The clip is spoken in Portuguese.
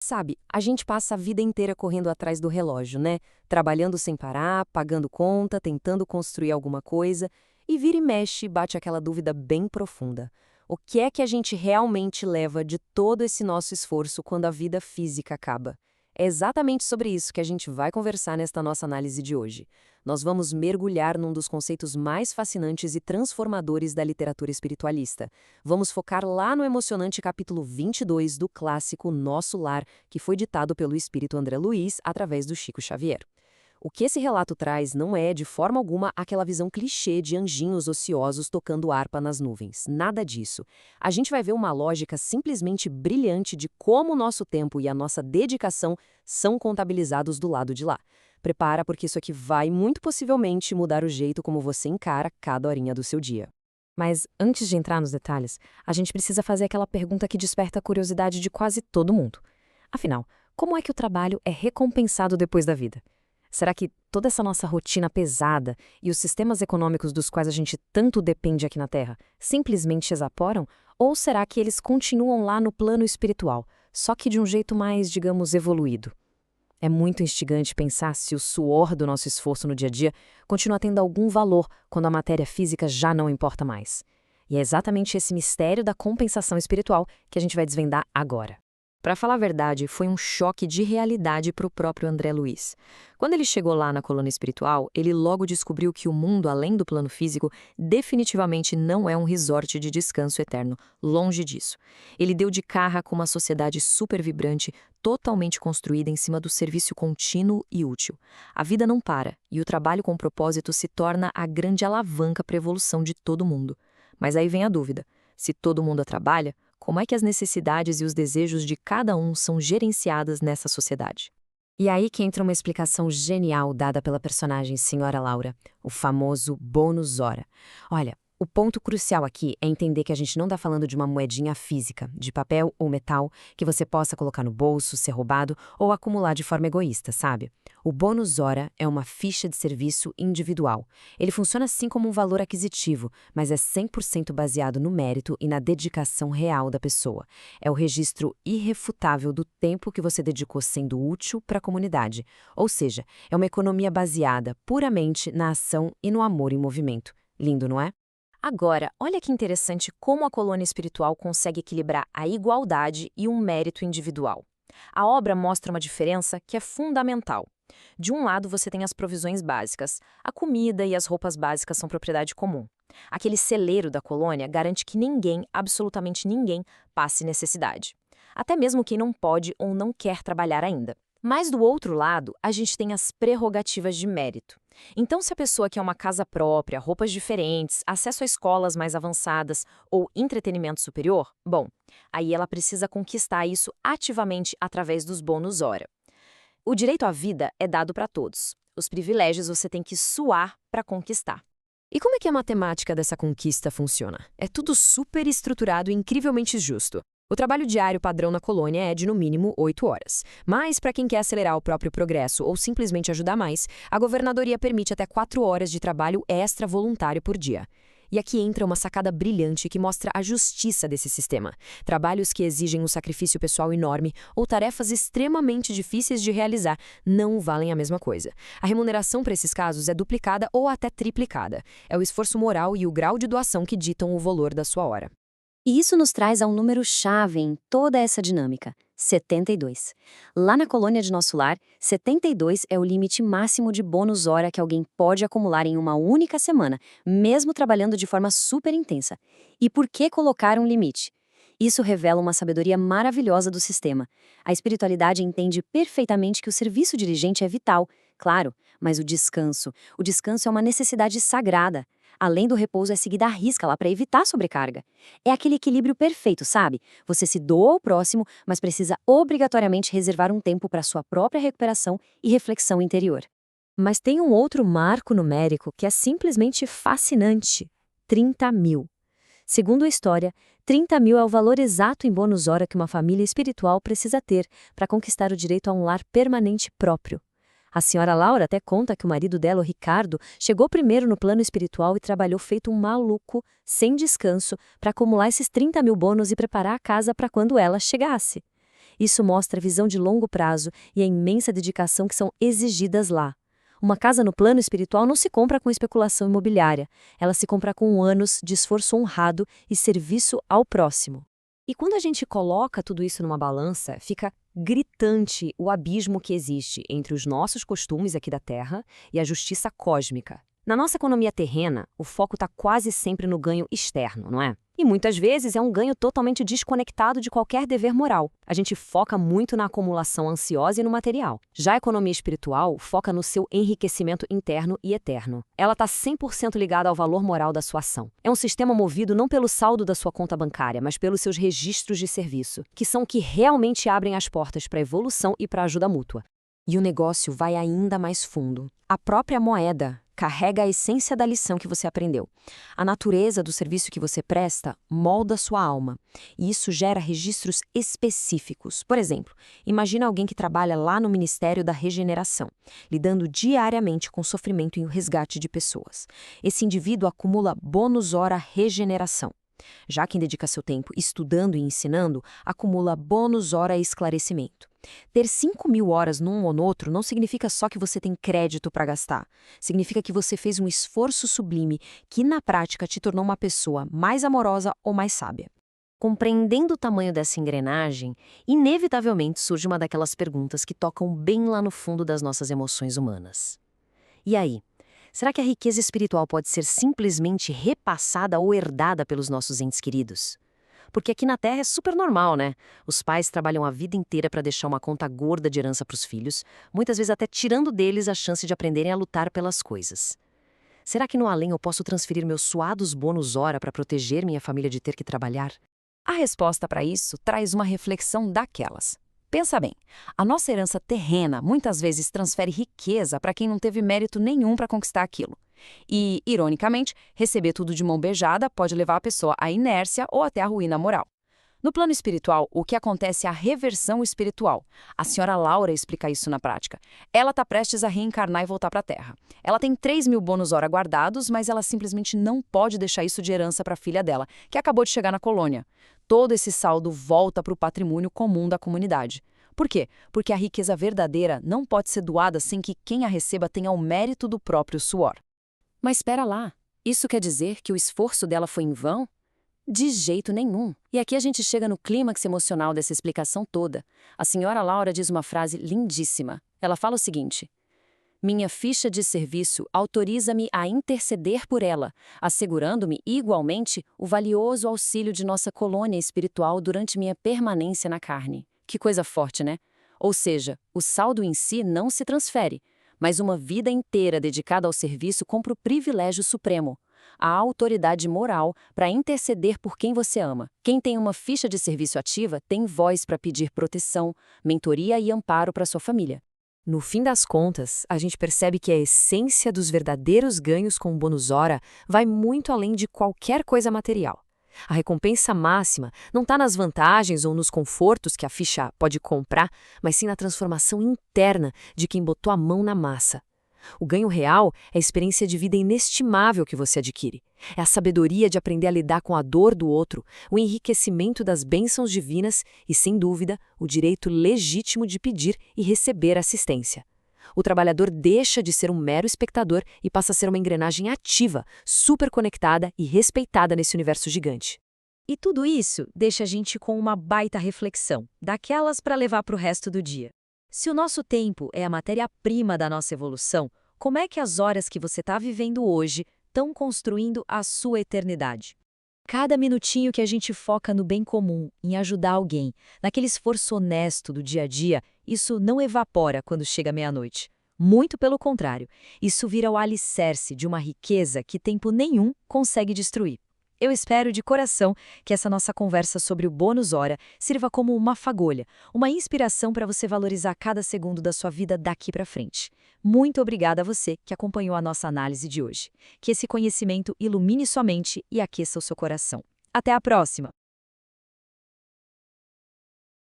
Sabe, a gente passa a vida inteira correndo atrás do relógio, né? Trabalhando sem parar, pagando conta, tentando construir alguma coisa, e vira e mexe bate aquela dúvida bem profunda. O que é que a gente realmente leva de todo esse nosso esforço quando a vida física acaba? É exatamente sobre isso que a gente vai conversar nesta nossa análise de hoje. Nós vamos mergulhar num dos conceitos mais fascinantes e transformadores da literatura espiritualista. Vamos focar lá no emocionante capítulo 22 do clássico Nosso Lar, que foi ditado pelo espírito André Luiz através do Chico Xavier. O que esse relato traz não é, de forma alguma, aquela visão clichê de anjinhos ociosos tocando harpa nas nuvens. Nada disso. A gente vai ver uma lógica simplesmente brilhante de como o nosso tempo e a nossa dedicação são contabilizados do lado de lá. Prepara, porque isso aqui vai, muito possivelmente, mudar o jeito como você encara cada horinha do seu dia. Mas antes de entrar nos detalhes, a gente precisa fazer aquela pergunta que desperta a curiosidade de quase todo mundo. Afinal, como é que o trabalho é recompensado depois da vida? Será que toda essa nossa rotina pesada e os sistemas econômicos dos quais a gente tanto depende aqui na Terra simplesmente evaporam? Ou será que eles continuam lá no plano espiritual, só que de um jeito mais, digamos, evoluído? É muito instigante pensar se o suor do nosso esforço no dia a dia continua tendo algum valor quando a matéria física já não importa mais. E é exatamente esse mistério da compensação espiritual que a gente vai desvendar agora. Para falar a verdade, foi um choque de realidade para o próprio André Luiz. Quando ele chegou lá na colônia espiritual, ele logo descobriu que o mundo, além do plano físico, definitivamente não é um resort de descanso eterno, longe disso. Ele deu de cara com uma sociedade super vibrante, totalmente construída em cima do serviço contínuo e útil. A vida não para, e o trabalho com propósito se torna a grande alavanca para a evolução de todo mundo. Mas aí vem a dúvida: se todo mundo trabalha, como é que as necessidades e os desejos de cada um são gerenciadas nessa sociedade? E aí que entra uma explicação genial dada pela personagem Senhora Laura, o famoso bônus hora. Olha, o ponto crucial aqui é entender que a gente não está falando de uma moedinha física, de papel ou metal, que você possa colocar no bolso, ser roubado ou acumular de forma egoísta, sabe? O bônus hora é uma ficha de serviço individual. Ele funciona assim como um valor aquisitivo, mas é 100% baseado no mérito e na dedicação real da pessoa. É o registro irrefutável do tempo que você dedicou sendo útil para a comunidade. Ou seja, é uma economia baseada puramente na ação e no amor em movimento. Lindo, não é? Agora, olha que interessante como a colônia espiritual consegue equilibrar a igualdade e um mérito individual. A obra mostra uma diferença que é fundamental. De um lado, você tem as provisões básicas. A comida e as roupas básicas são propriedade comum. Aquele celeiro da colônia garante que ninguém, absolutamente ninguém, passe necessidade. Até mesmo quem não pode ou não quer trabalhar ainda. Mas do outro lado, a gente tem as prerrogativas de mérito. Então, se a pessoa quer uma casa própria, roupas diferentes, acesso a escolas mais avançadas ou entretenimento superior, bom, aí ela precisa conquistar isso ativamente através dos bônus hora. O direito à vida é dado para todos. Os privilégios você tem que suar para conquistar. E como é que a matemática dessa conquista funciona? É tudo super estruturado e incrivelmente justo. O trabalho diário padrão na colônia é de no mínimo 8 horas. Mas, para quem quer acelerar o próprio progresso ou simplesmente ajudar mais, a governadoria permite até 4 horas de trabalho extra voluntário por dia. E aqui entra uma sacada brilhante que mostra a justiça desse sistema. Trabalhos que exigem um sacrifício pessoal enorme ou tarefas extremamente difíceis de realizar não valem a mesma coisa. A remuneração para esses casos é duplicada ou até triplicada. É o esforço moral e o grau de doação que ditam o valor da sua hora. E isso nos traz a um número-chave em toda essa dinâmica: 72. Lá na colônia de Nosso Lar, 72 é o limite máximo de bônus hora que alguém pode acumular em uma única semana, mesmo trabalhando de forma super intensa. E por que colocar um limite? Isso revela uma sabedoria maravilhosa do sistema. A espiritualidade entende perfeitamente que o serviço dirigente é vital, claro, mas o descanso é uma necessidade sagrada. Além do repouso, é seguida à risca lá para evitar sobrecarga. É aquele equilíbrio perfeito, sabe? Você se doa ao próximo, mas precisa obrigatoriamente reservar um tempo para sua própria recuperação e reflexão interior. Mas tem um outro marco numérico que é simplesmente fascinante: 30 mil. Segundo a história, 30 mil é o valor exato em bônus hora que uma família espiritual precisa ter para conquistar o direito a um lar permanente próprio. A senhora Laura até conta que o marido dela, o Ricardo, chegou primeiro no plano espiritual e trabalhou feito um maluco, sem descanso, para acumular esses 30 mil bônus e preparar a casa para quando ela chegasse. Isso mostra a visão de longo prazo e a imensa dedicação que são exigidas lá. Uma casa no plano espiritual não se compra com especulação imobiliária, ela se compra com anos de esforço honrado e serviço ao próximo. E quando a gente coloca tudo isso numa balança, fica gritante o abismo que existe entre os nossos costumes aqui da Terra e a justiça cósmica. Na nossa economia terrena, o foco está quase sempre no ganho externo, não é? E muitas vezes é um ganho totalmente desconectado de qualquer dever moral. A gente foca muito na acumulação ansiosa e no material. Já a economia espiritual foca no seu enriquecimento interno e eterno. Ela está 100% ligada ao valor moral da sua ação. É um sistema movido não pelo saldo da sua conta bancária, mas pelos seus registros de serviço, que são que realmente abrem as portas para a evolução e para a ajuda mútua. E o negócio vai ainda mais fundo. A própria moeda carrega a essência da lição que você aprendeu. A natureza do serviço que você presta molda sua alma, e isso gera registros específicos. Por exemplo, imagina alguém que trabalha lá no Ministério da Regeneração, lidando diariamente com o sofrimento e o resgate de pessoas. Esse indivíduo acumula bônus hora regeneração. Já quem dedica seu tempo estudando e ensinando, acumula bônus hora esclarecimento. Ter 5.000 horas num ou no outro não significa só que você tem crédito para gastar. Significa que você fez um esforço sublime que, na prática, te tornou uma pessoa mais amorosa ou mais sábia. Compreendendo o tamanho dessa engrenagem, inevitavelmente surge uma daquelas perguntas que tocam bem lá no fundo das nossas emoções humanas. E aí? Será que a riqueza espiritual pode ser simplesmente repassada ou herdada pelos nossos entes queridos? Porque aqui na Terra é super normal, né? Os pais trabalham a vida inteira para deixar uma conta gorda de herança para os filhos, muitas vezes até tirando deles a chance de aprenderem a lutar pelas coisas. Será que no além eu posso transferir meus suados bônus hora para proteger minha família de ter que trabalhar? A resposta para isso traz uma reflexão daquelas. Pensa bem, a nossa herança terrena muitas vezes transfere riqueza para quem não teve mérito nenhum para conquistar aquilo. E, ironicamente, receber tudo de mão beijada pode levar a pessoa à inércia ou até à ruína moral. No plano espiritual, o que acontece é a reversão espiritual. A senhora Laura explica isso na prática. Ela está prestes a reencarnar e voltar para a Terra. Ela tem 3.000 bônus hora guardados, mas ela simplesmente não pode deixar isso de herança para a filha dela, que acabou de chegar na colônia. Todo esse saldo volta para o patrimônio comum da comunidade. Por quê? Porque a riqueza verdadeira não pode ser doada sem que quem a receba tenha o mérito do próprio suor. Mas espera lá, isso quer dizer que o esforço dela foi em vão? De jeito nenhum. E aqui a gente chega no clímax emocional dessa explicação toda. A senhora Laura diz uma frase lindíssima. Ela fala o seguinte: minha ficha de serviço autoriza-me a interceder por ela, assegurando-me igualmente o valioso auxílio de nossa colônia espiritual durante minha permanência na carne. Que coisa forte, né? Ou seja, o saldo em si não se transfere, mas uma vida inteira dedicada ao serviço compra o privilégio supremo, a autoridade moral para interceder por quem você ama. Quem tem uma ficha de serviço ativa tem voz para pedir proteção, mentoria e amparo para sua família. No fim das contas, a gente percebe que a essência dos verdadeiros ganhos com o bônus hora vai muito além de qualquer coisa material. A recompensa máxima não está nas vantagens ou nos confortos que a ficha pode comprar, mas sim na transformação interna de quem botou a mão na massa. O ganho real é a experiência de vida inestimável que você adquire. É a sabedoria de aprender a lidar com a dor do outro, o enriquecimento das bênçãos divinas e, sem dúvida, o direito legítimo de pedir e receber assistência. O trabalhador deixa de ser um mero espectador e passa a ser uma engrenagem ativa, super conectada e respeitada nesse universo gigante. E tudo isso deixa a gente com uma baita reflexão, daquelas para levar para o resto do dia. Se o nosso tempo é a matéria-prima da nossa evolução, como é que as horas que você está vivendo hoje estão construindo a sua eternidade? Cada minutinho que a gente foca no bem comum, em ajudar alguém, naquele esforço honesto do dia a dia, isso não evapora quando chega meia-noite. Muito pelo contrário, isso vira o alicerce de uma riqueza que tempo nenhum consegue destruir. Eu espero de coração que essa nossa conversa sobre o bônus hora sirva como uma fagulha, uma inspiração para você valorizar cada segundo da sua vida daqui para frente. Muito obrigada a você que acompanhou a nossa análise de hoje. Que esse conhecimento ilumine sua mente e aqueça o seu coração. Até a próxima!